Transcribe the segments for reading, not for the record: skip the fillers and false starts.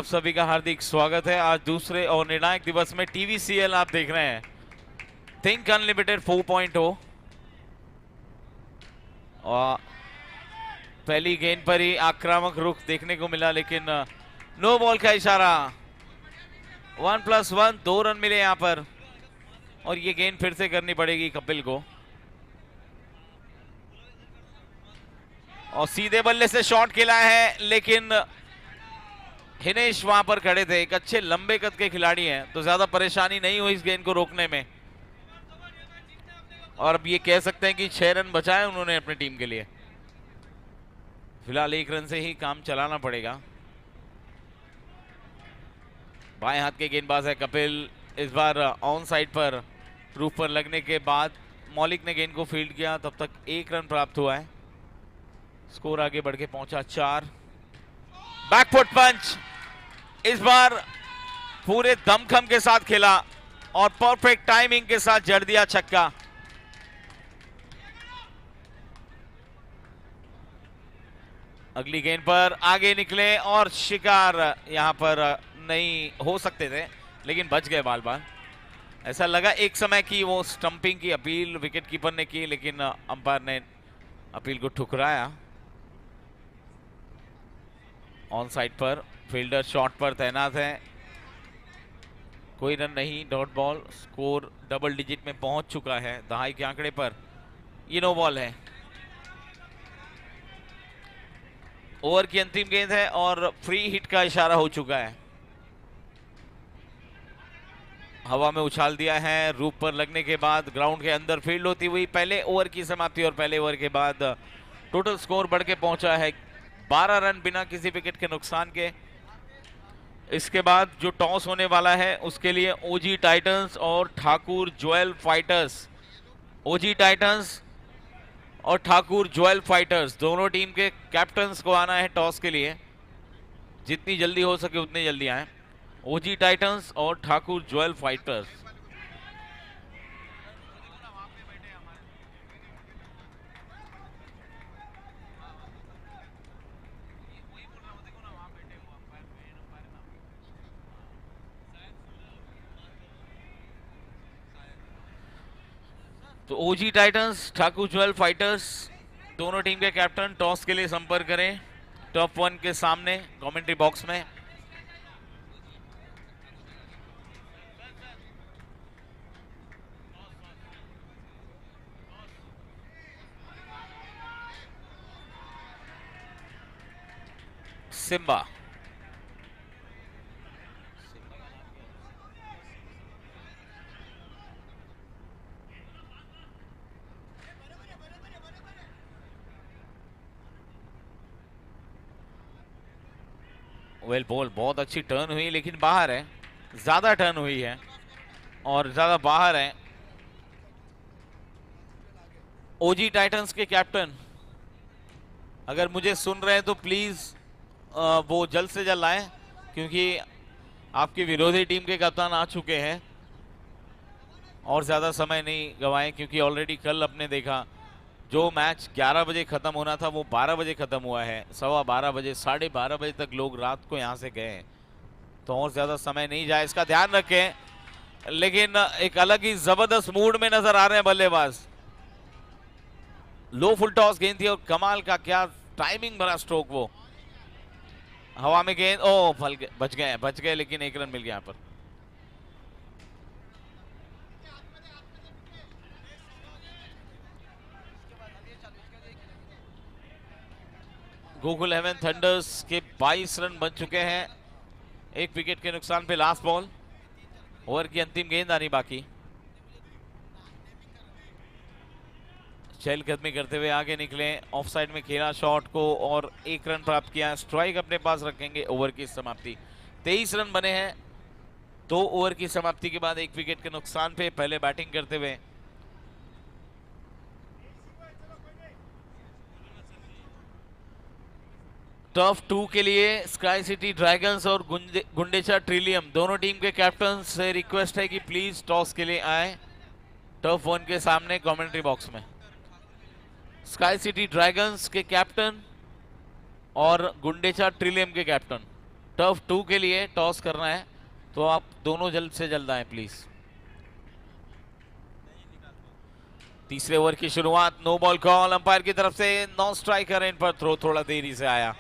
सभी का हार्दिक स्वागत है। आज दूसरे और निर्णायक दिवस में टीवीसीएल आप देख रहे हैं। थिंक अनलिमिटेड 4.0 और पहली गेंद पर ही आक्रामक रुख देखने को मिला, लेकिन नो बॉल का इशारा। 1+1 2 रन मिले यहां पर और ये गेंद फिर से करनी पड़ेगी कपिल को। और सीधे बल्ले से शॉट खेला है, लेकिन हिनेश वहां पर खड़े थे। एक अच्छे लंबे कद के खिलाड़ी हैं, तो ज्यादा परेशानी नहीं हुई इस गेंद को रोकने में। और अब ये कह सकते हैं कि 6 रन बचाए उन्होंने अपनी टीम के लिए। फिलहाल 1 रन से ही काम चलाना पड़ेगा। बाएं हाथ के गेंदबाज है कपिल। इस बार ऑन साइड पर रूफ पर लगने के बाद मौलिक ने गेंद को फील्ड किया, तब तक 1 रन प्राप्त हुआ है। स्कोर आगे बढ़ के पहुंचा 4। बैकफुट पंच इस बार पूरे दमखम के साथ खेला और परफेक्ट टाइमिंग के साथ जड़ दिया छक्का। अगली गेंद पर आगे निकले और शिकार यहां पर नहीं हो सकते थे, लेकिन बच गए बाल बाल। ऐसा लगा एक समय कि वो स्टंपिंग की अपील विकेट कीपर ने की, लेकिन अंपायर ने अपील को ठुकराया। ऑन साइड पर फील्डर शॉट पर तैनात है। कोई रन नहीं, dot ball. Score double digit में पहुंच चुका है दहाई के आंकड़े पर। ये नो बॉल है। ओवर की अंतिम गेंद है और फ्री हिट का इशारा हो चुका है। हवा में उछाल दिया है। रूप पर लगने के बाद ग्राउंड के अंदर फील्ड होती हुई पहले ओवर की समाप्ति और पहले ओवर के बाद टोटल स्कोर बढ़ के पहुंचा है 12 रन बिना किसी विकेट के नुकसान के। इसके बाद जो टॉस होने वाला है उसके लिए ओजी टाइटंस और ठाकुर ज्वेल फाइटर्स। ओजी टाइटंस और ठाकुर ज्वेल फाइटर्स दोनों टीम के कैप्टन्स को आना है टॉस के लिए। जितनी जल्दी हो सके उतनी जल्दी आए। ओजी टाइटंस और ठाकुर ज्वेल फाइटर्स। तो OG Titans Thakur Jewel Fighters दोनों टीम के कैप्टन टॉस के लिए संपर्क करें टॉप 1 के सामने कमेंट्री बॉक्स में। Simba well ball. बहुत अच्छी टर्न हुई, लेकिन बाहर है। ज्यादा टर्न हुई है और ज्यादा बाहर है। ओजी टाइटंस के कैप्टन अगर मुझे सुन रहे हैं तो प्लीज वो जल्द से जल्द आए, क्योंकि आपकी विरोधी टीम के कप्तान आ चुके हैं। और ज्यादा समय नहीं गवाएं, क्योंकि ऑलरेडी कल अपने देखा जो मैच 11 बजे खत्म होना था वो 12 बजे खत्म हुआ है। 12:15 बजे 12:30 बजे तक लोग रात को यहां से गए, तो और ज्यादा समय नहीं जाए, इसका ध्यान रखें। लेकिन एक अलग ही जबरदस्त मूड में नजर आ रहे हैं बल्लेबाज। लो फुल टॉस गेंद थी और कमाल का क्या टाइमिंग भरा स्ट्रोक। वो हवा में गेंद, ओ बच गए, लेकिन 1 रन मिल गया यहाँ पर। गोकुल हेवन थंडर्स के 22 रन बन चुके हैं 1 विकेट के नुकसान पे। लास्ट बॉल, ओवर की अंतिम गेंद आनी बाकी। चहलकदमी करते हुए आगे निकले, ऑफ साइड में खेला शॉट को और 1 रन प्राप्त किया। स्ट्राइक अपने पास रखेंगे ओवर की समाप्ति। 23 रन बने हैं 2 ओवर की समाप्ति के बाद 1 विकेट के नुकसान पे। पहले बैटिंग करते हुए टर्फ 2 के लिए स्काई सिटी ड्रैगन्स और गुंडेचा ट्रिलियम दोनों टीम के कैप्टन से रिक्वेस्ट है कि प्लीज टॉस के लिए आए टर्फ 1 के सामने कमेंट्री बॉक्स में। स्काई सिटी ड्रैगन्स के कैप्टन और गुंडेचा ट्रिलियम के कैप्टन टर्फ 2 के लिए टॉस करना है, तो आप दोनों जल्द से जल्द आए प्लीज। तीसरे ओवर की शुरुआत, नो बॉल कॉल अंपायर की तरफ से, नॉन स्ट्राइकर इन पर थ्रो थोड़ा देरी से आया।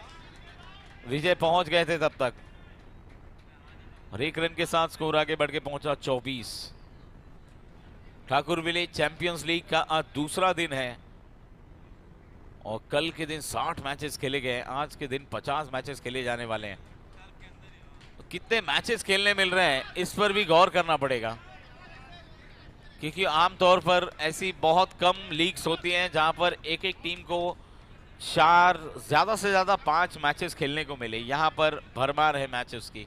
विजय पहुंच गए थे तब तक, और 1 रन के साथ स्कोर आगे बढ़ के पहुंचा 24। ठाकुर विलेज चैंपियंस लीग का आज दूसरा दिन है, और कल के दिन 60 मैचेस खेले गए, आज के दिन 50 मैचेस खेले जाने वाले हैं। कितने मैचेस खेलने मिल रहे हैं इस पर भी गौर करना पड़ेगा, क्योंकि आमतौर पर ऐसी बहुत कम लीग्स होती हैं जहां पर एक एक टीम को 4 ज्यादा से ज्यादा 5 मैचेस खेलने को मिले। यहां पर भरमार है मैचेस की,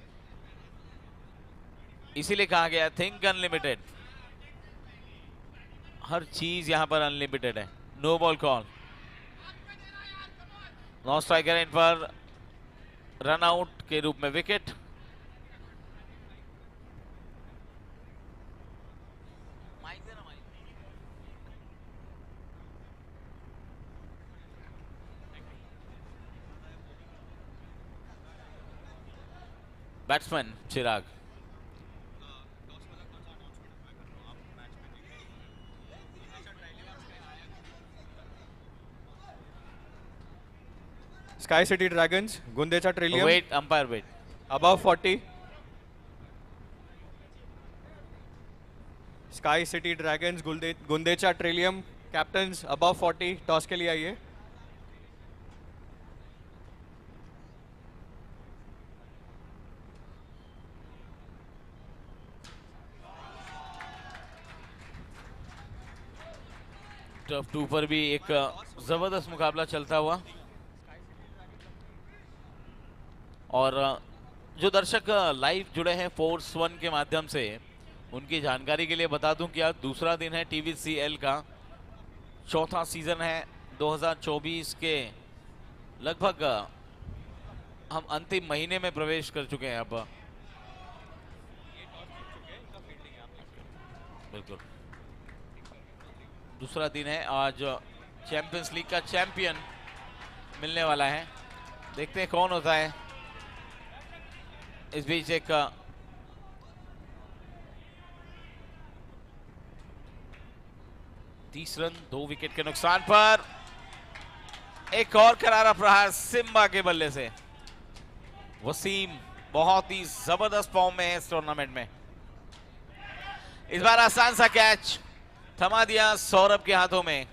इसीलिए कहा गया थिंक अनलिमिटेड, हर चीज यहां पर अनलिमिटेड है। No ball call, non striker इन पर रन आउट के रूप में wicket. Batsman Chirag, Sky City Dragons Gundecha Trillium, wait umpire wait, above 40। Sky City Dragons Gundecha Trillium captains above 40, toss के लिए आइए। टर्फ 2 पर भी एक जबरदस्त मुकाबला चलता हुआ, और जो दर्शक लाइव जुड़े हैं फोर्स 1 के माध्यम से, उनकी जानकारी के लिए बता दूं कि आज दूसरा दिन है टीवीसीएल का, चौथा सीजन है 2024 के। लगभग हम अंतिम महीने में प्रवेश कर चुके हैं अब। बिल्कुल, दूसरा दिन है आज, चैंपियंस लीग का चैंपियन मिलने वाला है, देखते हैं कौन होता है। इस बीच एक 30 रन 2 विकेट के नुकसान पर एक और करारा प्रहार सिम्बा के बल्ले से। वसीम बहुत ही जबरदस्त फॉर्म में है इस टूर्नामेंट में। इस बार आसान सा कैच थमा दिया सौरभ के हाथों में।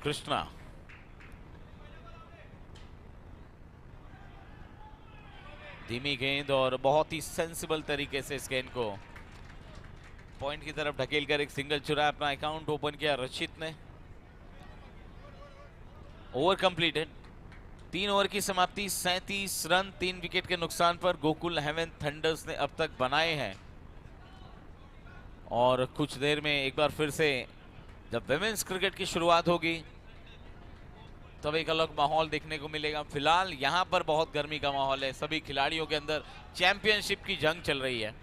कृष्णा धीमी गेंद और बहुत ही सेंसिबल तरीके से इस गेंद को पॉइंट की तरफ ढकेल कर एक सिंगल चुरा, अपना अकाउंट ओपन किया रचित ने। ओवर कंप्लीटेड, 3 ओवर की समाप्ति, 37 रन 3 विकेट के नुकसान पर गोकुल हेवन थंडर्स ने अब तक बनाए हैं। और कुछ देर में एक बार फिर से जब विमेंस क्रिकेट की शुरुआत होगी तब एक अलग माहौल देखने को मिलेगा। फिलहाल यहां पर बहुत गर्मी का माहौल है, सभी खिलाड़ियों के अंदर चैंपियनशिप की जंग चल रही है।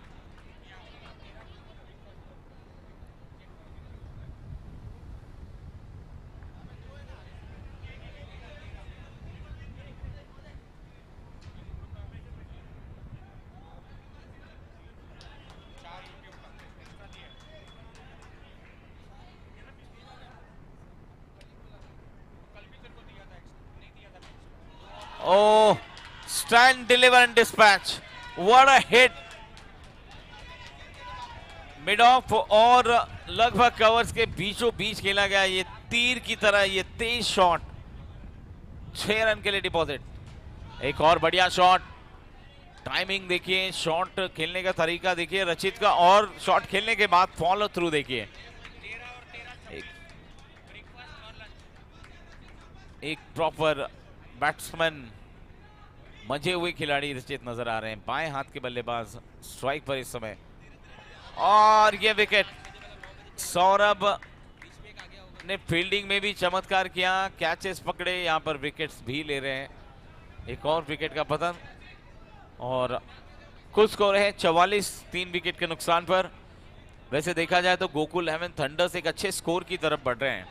Oh, stand, deliver and dispatch. What a hit. Mid of और लगभग कवर्स के बीचों बीच खेला गया ये तीर की तरह ये तेज शॉट, 6 रन के लिए डिपॉजिट। एक और बढ़िया शॉट, टाइमिंग देखिए, शॉट खेलने का तरीका देखिए रचित का, और शॉट खेलने के बाद फॉलो थ्रू देखिए। एक प्रॉपर बैट्समैन मजे हुए खिलाड़ी रचित नजर आ रहे हैं, बाएं हाथ के बल्लेबाज स्ट्राइक पर इस समय। और ये विकेट, सौरभ ने फील्डिंग में भी चमत्कार किया, कैचेस पकड़े, यहां पर विकेट्स भी ले रहे हैं। एक और विकेट का पतन और कुल स्कोर है 44, 3 विकेट के नुकसान पर। वैसे देखा जाए तो गोकुल हेवन थंडर्स एक अच्छे स्कोर की तरफ बढ़ रहे हैं,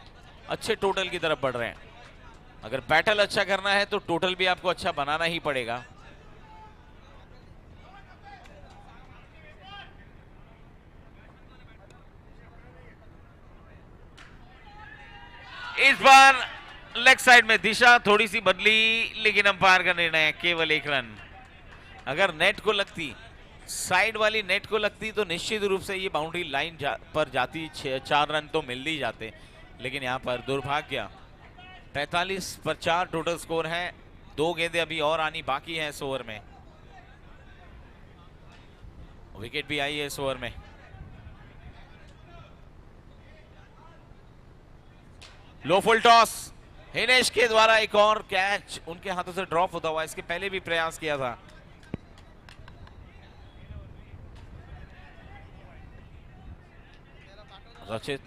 अच्छे टोटल की तरफ बढ़ रहे हैं। अगर बैटल अच्छा करना है तो टोटल भी आपको अच्छा बनाना ही पड़ेगा। इस बार लेग साइड में दिशा थोड़ी सी बदली, लेकिन अंपायर का निर्णय है केवल 1 रन। अगर नेट को लगती, साइड वाली नेट को लगती तो निश्चित रूप से ये बाउंड्री लाइन पर जाती, 4 रन तो मिल ही जाते, लेकिन यहां पर दुर्भाग्य। 45 पर 4 टोटल स्कोर है, 2 गेंदें अभी और आनी बाकी है इस ओवर में। विकेट भी आई है इस ओवर में। लो फुल टॉस, हिनेश के द्वारा एक और कैच उनके हाथों से ड्रॉप होता हुआ, इसके पहले भी प्रयास किया था। रचित,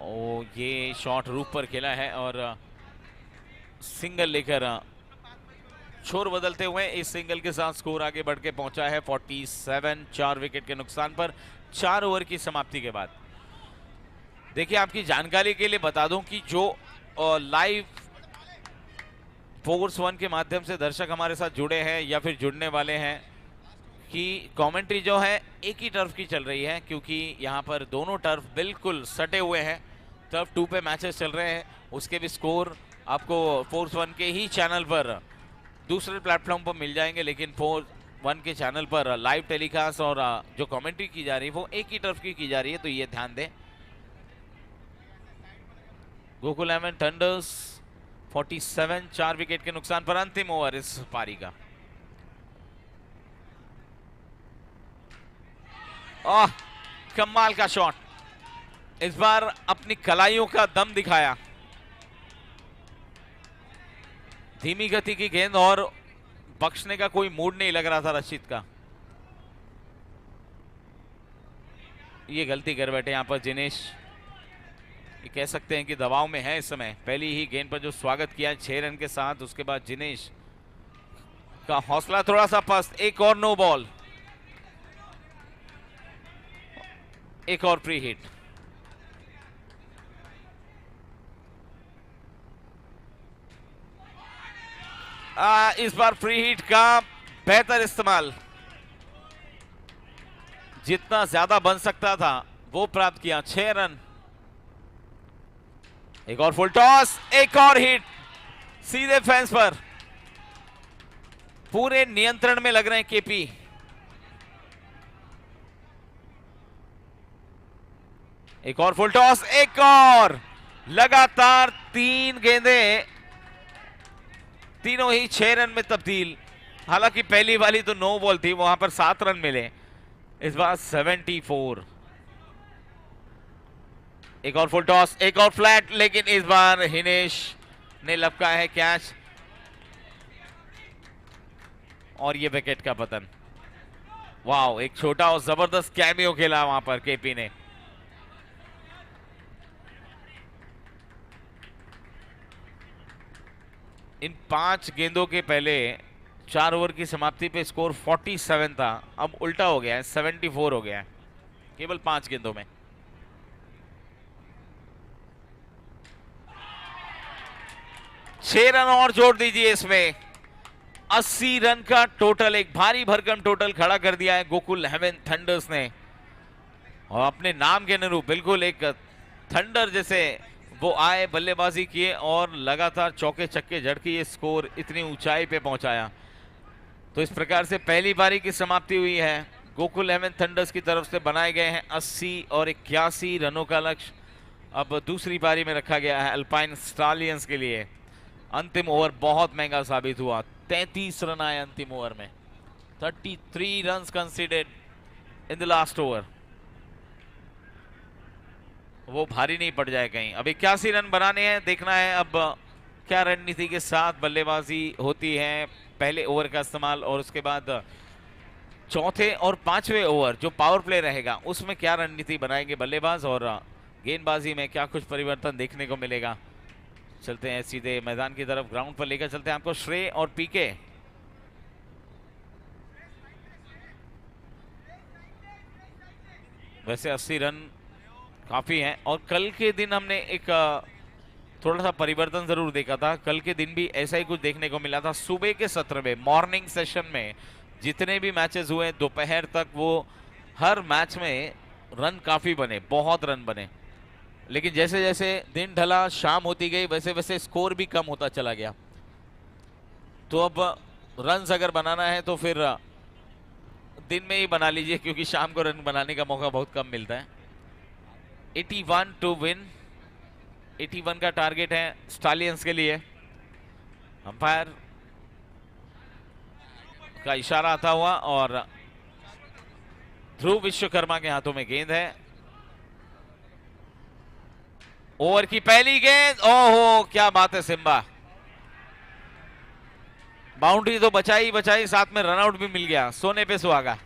ओ ये शॉट रूप पर खेला है और सिंगल लेकर छोर बदलते हुए इस सिंगल के साथ स्कोर आगे बढ़ के पहुंचा है 47, 4 विकेट के नुकसान पर 4 ओवर की समाप्ति के बाद। देखिए, आपकी जानकारी के लिए बता दूं कि जो लाइव फोर्स 1 के माध्यम से दर्शक हमारे साथ जुड़े हैं या फिर जुड़ने वाले हैं कि कमेंट्री जो है एक ही टर्फ की चल रही है, क्योंकि यहाँ पर दोनों टर्फ बिल्कुल सटे हुए हैं। टर्फ 2 पे मैचेस चल रहे हैं, उसके भी स्कोर आपको फोर्स 1 के ही चैनल पर दूसरे प्लेटफॉर्म पर मिल जाएंगे, लेकिन फोर्स 1 के चैनल पर लाइव टेलीकास्ट और जो कमेंट्री की जा रही है वो एक ही टर्फ की जा रही है, तो ये ध्यान दें। गोकुल हेवन थंडर्स 47, 4 विकेट के नुकसान पर अंतिम ओवर इस पारी का। कमाल का शॉट, इस बार अपनी कलाइयों का दम दिखाया। धीमी गति की गेंद और बख्शने का कोई मूड नहीं लग रहा था रशीद का। ये गलती कर बैठे यहां पर जिनेश, ये कह सकते हैं कि दबाव में है इस समय। पहली ही गेंद पर जो स्वागत किया 6 रन के साथ, उसके बाद जिनेश का हौसला थोड़ा सा पस्त। एक और नो बॉल, एक और प्री हिट। इस बार फ्री हिट का बेहतर इस्तेमाल, जितना ज्यादा बन सकता था वो प्राप्त किया। 6 रन, एक और फुल टॉस, एक और हिट सीधे फेंस पर। पूरे नियंत्रण में लग रहे हैं केपी। एक और फुल टॉस, एक और, लगातार 3 गेंदें, तीनों ही 6 रन में तब्दील। हालांकि पहली वाली तो नो बॉल थी, वहां पर 7 रन मिले। इस बार 74। एक और फुल टॉस, एक और फ्लैट, लेकिन इस बार हिनेश ने लपका है कैच और ये विकेट का पतन। वाह, एक छोटा और जबरदस्त कैमियो खेला वहां पर केपी ने। इन 5 गेंदों के पहले 4 ओवर की समाप्ति पे स्कोर 47 था, अब उल्टा हो गया है, 74 हो गया है केवल 5 गेंदों में। छह रन और जोड़ दीजिए इसमें, 80 रन का टोटल, एक भारी भरकम टोटल खड़ा कर दिया है गोकुल हेवन थंडर्स ने। और अपने नाम के अनुरूप बिल्कुल एक थंडर जैसे वो आए, बल्लेबाजी किए और लगातार चौके छक्के झड़के ये स्कोर इतनी ऊंचाई पे पहुंचाया। तो इस प्रकार से पहली पारी की समाप्ति हुई है। गोकुल हेवन थंडर्स की तरफ से बनाए गए हैं 80 और 81 रनों का लक्ष्य अब दूसरी पारी में रखा गया है अल्पाइन स्टालियंस के लिए। अंतिम ओवर बहुत महंगा साबित हुआ, 33 रन आए अंतिम ओवर में, 33 runs considered in the last over. वो भारी नहीं पड़ जाए कहीं। अब 81 रन बनाने हैं, देखना है अब क्या रणनीति के साथ बल्लेबाजी होती है, पहले ओवर का इस्तेमाल और उसके बाद चौथे और पांचवें ओवर जो पावर प्ले रहेगा उसमें क्या रणनीति बनाएंगे बल्लेबाज, और गेंदबाजी में क्या कुछ परिवर्तन देखने को मिलेगा। चलते हैं सीधे मैदान की तरफ, ग्राउंड पर लेकर चलते हैं आपको श्रेय और पीके। वैसे 80 रन काफी हैं और कल के दिन हमने एक थोड़ा सा परिवर्तन जरूर देखा था। कल के दिन भी ऐसा ही कुछ देखने को मिला था। सुबह के सत्र में, मॉर्निंग सेशन में जितने भी मैचेस हुए दोपहर तक, वो हर मैच में रन काफी बने, बहुत रन बने। लेकिन जैसे जैसे दिन ढला, शाम होती गई, वैसे वैसे स्कोर भी कम होता चला गया। तो अब रन्स अगर बनाना है तो फिर दिन में ही बना लीजिए, क्योंकि शाम को रन बनाने का मौका बहुत कम मिलता है। 81 टू विन, 81 का टारगेट है स्टालियंस के लिए। अंपायर का इशारा आता हुआ और ध्रुव विश्वकर्मा के हाथों में गेंद है। ओवर की पहली गेंद, ओहो क्या बात है सिम्बा, बाउंड्री तो बचाई बचाई, साथ में रनआउट भी मिल गया। सोने पे सुहागा।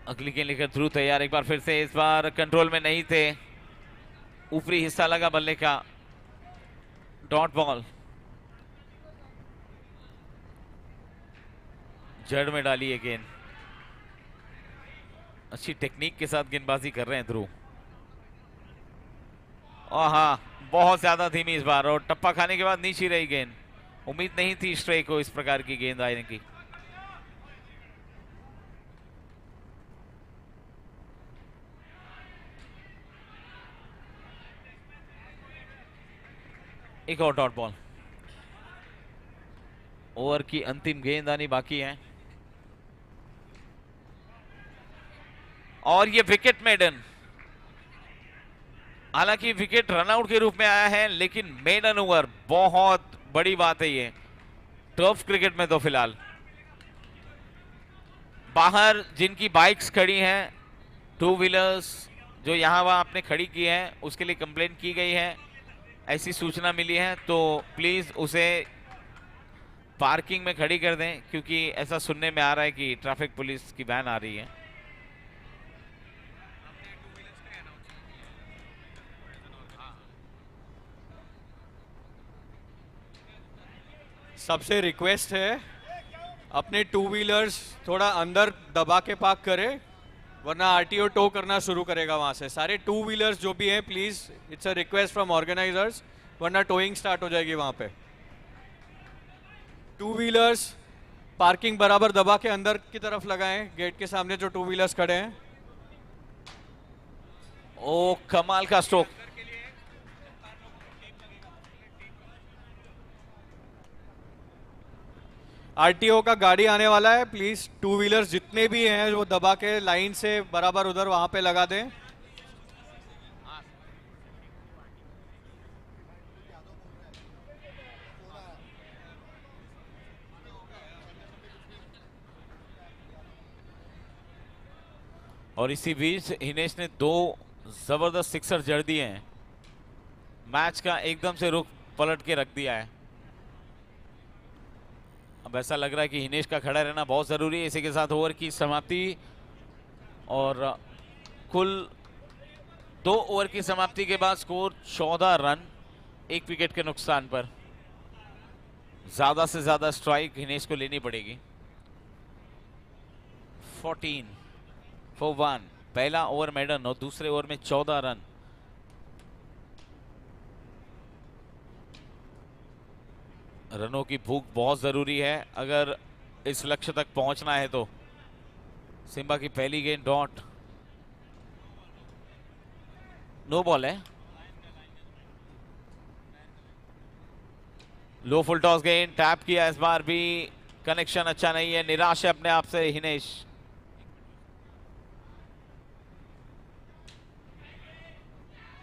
अगली गेंद लेकर ध्रुव तैयार, एक बार फिर से, इस बार कंट्रोल में नहीं थे, ऊपरी हिस्सा लगा बल्ले का, डॉट बॉल। जड़ में डाली है गेंद, अच्छी टेक्निक के साथ गेंदबाजी कर रहे हैं ध्रुव। और हाँ, बहुत ज्यादा धीमी इस बार, और टप्पा खाने के बाद नीचे रही गेंद। उम्मीद नहीं थी स्ट्राइक को इस प्रकार की गेंद आने की। एक और डॉट बॉल। ओवर की अंतिम गेंद आनी बाकी है और ये विकेट मेडन। हालांकि विकेट रनआउट के रूप में आया है, लेकिन मेडन ओवर बहुत बड़ी बात है ये टर्फ क्रिकेट में। तो फिलहाल बाहर जिनकी बाइक्स खड़ी हैं, टू व्हीलर्स जो यहां वहां आपने खड़ी की है, उसके लिए कंप्लेंट की गई है, ऐसी सूचना मिली है, तो प्लीज उसे पार्किंग में खड़ी कर दें, क्योंकि ऐसा सुनने में आ रहा है कि ट्रैफिक पुलिस की वैन आ रही है। सबसे रिक्वेस्ट है अपने टू व्हीलर्स थोड़ा अंदर दबा के पार्क करें, वरना आरटीओ टो करना शुरू करेगा वहां से। सारे टू व्हीलर्स जो भी हैं, please it's a request from organisers, वरना टोइंग स्टार्ट हो जाएगी वहां पे। टू व्हीलर्स पार्किंग बराबर दबा के अंदर की तरफ लगाएं, गेट के सामने जो टू व्हीलर्स खड़े हैं। ओ कमाल का स्ट्रोक। आरटीओ का गाड़ी आने वाला है, प्लीज टू व्हीलर्स जितने भी हैं वो दबा के लाइन से बराबर उधर वहां पे लगा दें। और इसी बीच हिनेश ने 2 जबरदस्त सिक्सर जड़ दिए हैं, मैच का एकदम से रुख पलट के रख दिया है। अब ऐसा लग रहा है कि हिनेश का खड़ा रहना बहुत जरूरी है। इसी के साथ ओवर की समाप्ति, और कुल 2 ओवर की समाप्ति के बाद स्कोर 14 रन, 1 विकेट के नुकसान पर। ज्यादा से ज्यादा स्ट्राइक हिनेश को लेनी पड़ेगी। 14 for 1, पहला ओवर मेडन और दूसरे ओवर में 14 रन। रनों की भूख बहुत जरूरी है अगर इस लक्ष्य तक पहुंचना है तो। सिम्बा की पहली गेंद डॉट, नो बॉल है। लो फुल टॉस गेंद, टैप किया, इस बार भी कनेक्शन अच्छा नहीं है, निराश है अपने आप से हिनेश।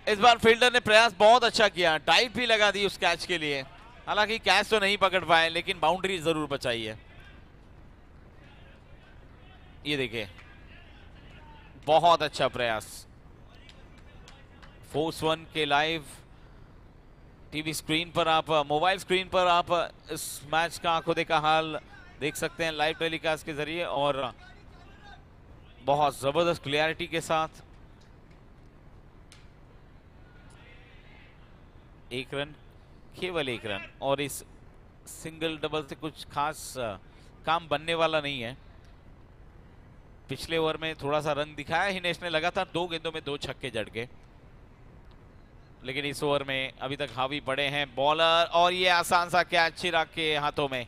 इस बार फील्डर ने प्रयास बहुत अच्छा किया, टाइट भी लगा दी उस कैच के लिए। हालांकि कैच तो नहीं पकड़ पाए लेकिन बाउंड्री जरूर बचाई है। ये देखिए, बहुत अच्छा प्रयास। फोर्स वन के लाइव टीवी स्क्रीन पर आप, मोबाइल स्क्रीन पर आप इस मैच का आंखों देखा हाल देख सकते हैं लाइव टेलीकास्ट के जरिए, और बहुत जबरदस्त क्लियरिटी के साथ। एक रन, केवल एक रन, और इस सिंगल डबल से कुछ खास काम बनने वाला नहीं है। पिछले ओवर में थोड़ा सा रन दिखाया हिनेश ने, लगातार 2 गेंदों में 2 छक्के जड़ गए, लेकिन इस ओवर में अभी तक हावी पड़े हैं बॉलर, और ये आसान सा कैच चिराग के हाथों में।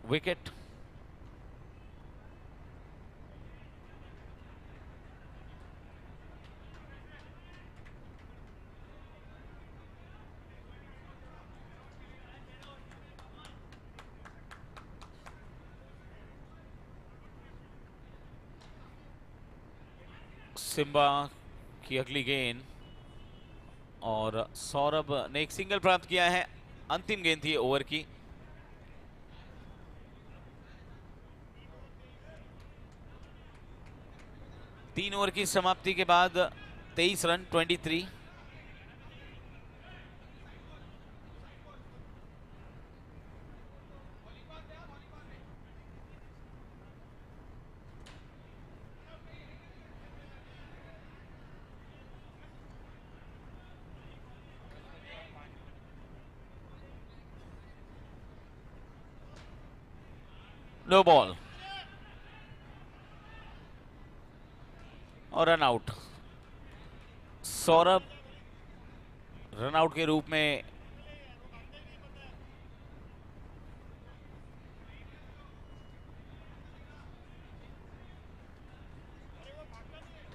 विकेट। सिम्बा की अगली गेंद, और सौरभ ने एक सिंगल प्राप्त किया है। अंतिम गेंद थी ओवर की। तीन ओवर की समाप्ति के बाद 23 रन 23। नो बॉल और run out. Saurabh run out के रूप में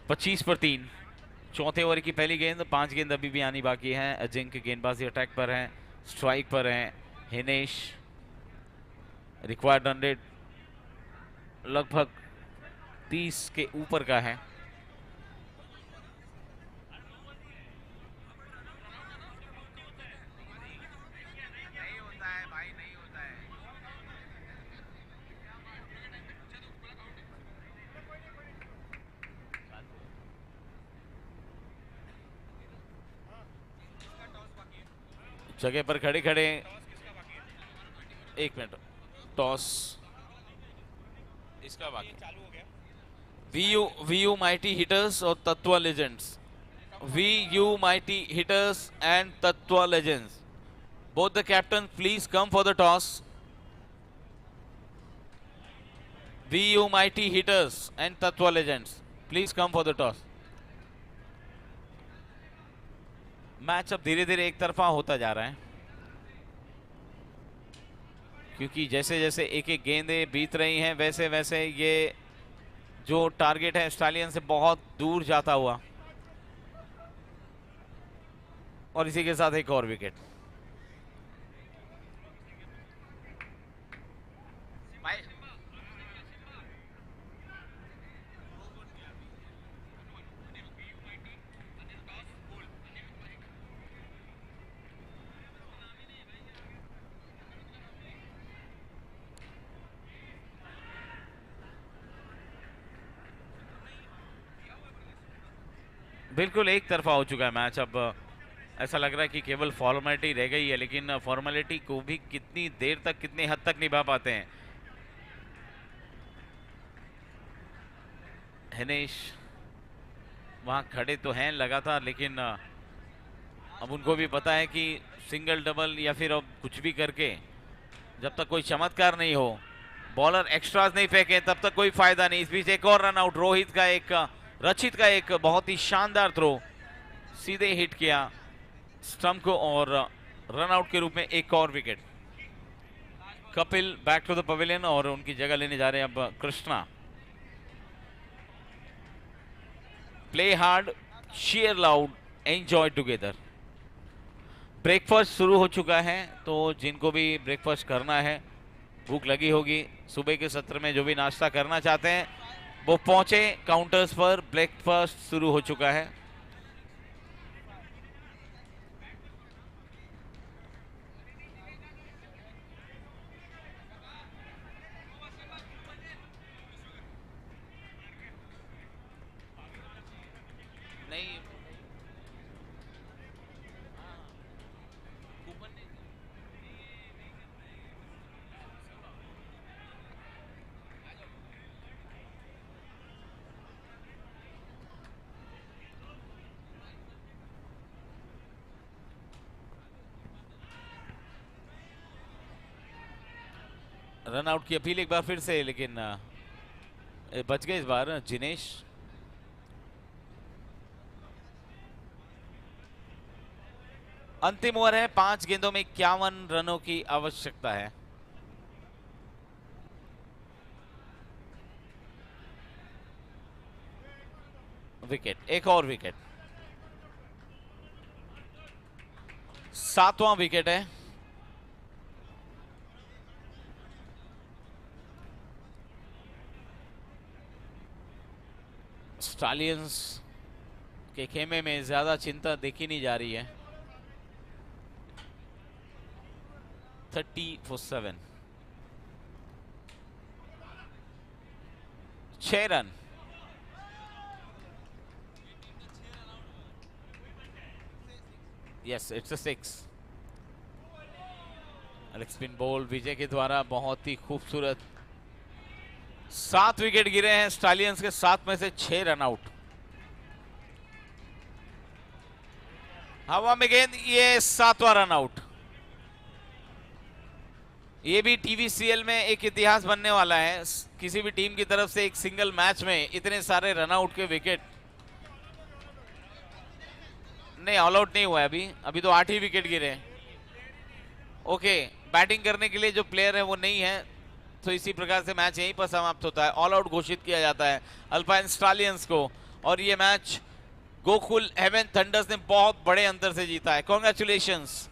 पच्चीस पर 3। चौथे ओवर की पहली गेंद, 5 गेंद अभी भी आनी बाकी है। अजिंक्य गेंदबाजी अटैक पर है, स्ट्राइक पर है हिनेश। रिक्वायर्ड रन रेट लगभग 30 के ऊपर का है। जगह पर खड़े खड़े, एक मिनट, टॉस इसका बाकी। वीयू माइटी हिटर्स और Tatva legends, VU mighty hitters and Tatva legends, both the captain please come for the toss. VU mighty hitters and Tatva legends, please come for the toss. Match अब धीरे धीरे एक तरफा होता जा रहा है, क्योंकि जैसे जैसे एक एक गेंदें बीत रही हैं वैसे वैसे ये जो टारगेट है स्टालियन से बहुत दूर जाता हुआ, और इसी के साथ एक और विकेट। बिल्कुल एक तरफा हो चुका है मैच। अब ऐसा लग रहा है कि केवल फॉर्मेलिटी रह गई है, लेकिन फॉर्मेलिटी को भी कितनी देर तक, कितनी हद तक निभा पाते हैं। हिनेश वहां खड़े तो हैं लगातार, लेकिन अब उनको भी पता है कि सिंगल डबल या फिर अब कुछ भी करके जब तक कोई चमत्कार नहीं हो, बॉलर एक्स्ट्राज नहीं फेंके, तब तक कोई फायदा नहीं। इस बीच एक और रन आउट, रोहित का एक, रचित का एक बहुत ही शानदार थ्रो सीधे हिट किया स्टंप को, और रन आउट के रूप में एक और विकेट। Kapil back to the pavilion, और उनकी जगह लेने जा रहे हैं अब Krishna. Play hard, cheer loud, enjoy together. Breakfast शुरू हो चुका है, तो जिनको भी ब्रेकफास्ट करना है, भूख लगी होगी, सुबह के सत्र में जो भी नाश्ता करना चाहते हैं वो पहुंचे काउंटर्स पर, ब्रेकफास्ट शुरू हो चुका है। नहीं रन आउट की अपील एक बार फिर से, लेकिन बच गए इस बार जिनेश। अंतिम ओवर है, 5 गेंदों में 51 रनों की आवश्यकता है। विकेट, एक और विकेट, 7वां विकेट है। स्टालियंस के खेमे में ज्यादा चिंता देखी नहीं जा रही है। 30 for 7, 6 run. Yes, it's a 6। Leg spin ball Vijay के द्वारा बहुत ही खूबसूरत। 7 विकेट गिरे हैं स्टालियंस के, 7 में से 6 रन आउट। हवा में गेंद, ये 7वां रन आउट। ये भी टीवीसीएल में एक इतिहास बनने वाला है, किसी भी टीम की तरफ से एक सिंगल मैच में इतने सारे रन आउट के विकेट। नहीं, ऑल आउट नहीं हुआ है अभी तो 8 ही विकेट गिरे। ओके, बैटिंग करने के लिए जो प्लेयर है वो नहीं है, तो इसी प्रकार से मैच यहीं पर समाप्त होता है। ऑल आउट घोषित किया जाता है अल्पाइन स्टालियंस को, और ये मैच गोकुल हेवन थंडर्स ने बहुत बड़े अंतर से जीता है। कॉन्ग्रेचुलेशंस।